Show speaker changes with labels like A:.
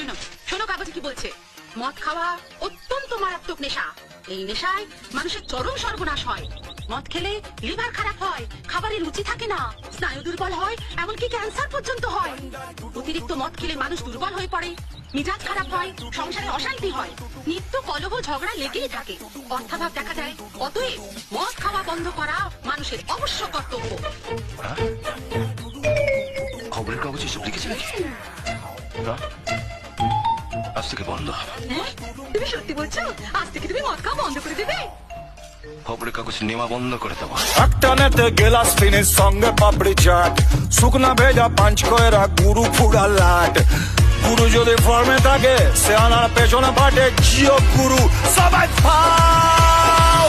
A: শোনো শোনো কাগজে কি বলছে, মদ খাওয়া অত্যন্ত মারাত্মক নেশা। এই নেশায় মানুষের চরম সর্বনাশ হয়। মদ খেলে লিভার খারাপ হয়, খাবারের রুচি থাকে না, স্নায়ু দুর্বল হয়, এমনকি ক্যান্সার পর্যন্ত হয়। অতিরিক্ত মদ খেলে মানুষ দুর্বল হয়ে পড়ে, মিজাজ খারাপ হয়, সংসারে অশান্তি হয়, নিত্য কলহ ঝগড়া লেগেই থাকে, অর্থাভাব দেখা যায়। অতএব মদ খাওয়া বন্ধ করা মানুষের অবশ্য কর্তব্য।
B: খবরের কাগজে সব লিখেছে নাকি? না, আজ থেকে বন্ধ হবে।
A: তুমি সত্যি বলছো? আজ থেকে তুমি মদ খাওয়া বন্ধ করে দেবে?
B: খবরের কাগজ নেওয়া বন্ধ করে দেবো।
C: একটানেতে গেলাস ফিনিশ সঙ্গে পাপড়ি চাট, শুকনা ভেজা পাঁচ কয়রা গুরু ফুড়া লাট। গুরু যদি ফর্মে থাকে সে আনার পেছনে পাটে জিও গুরু সবাই ফাও।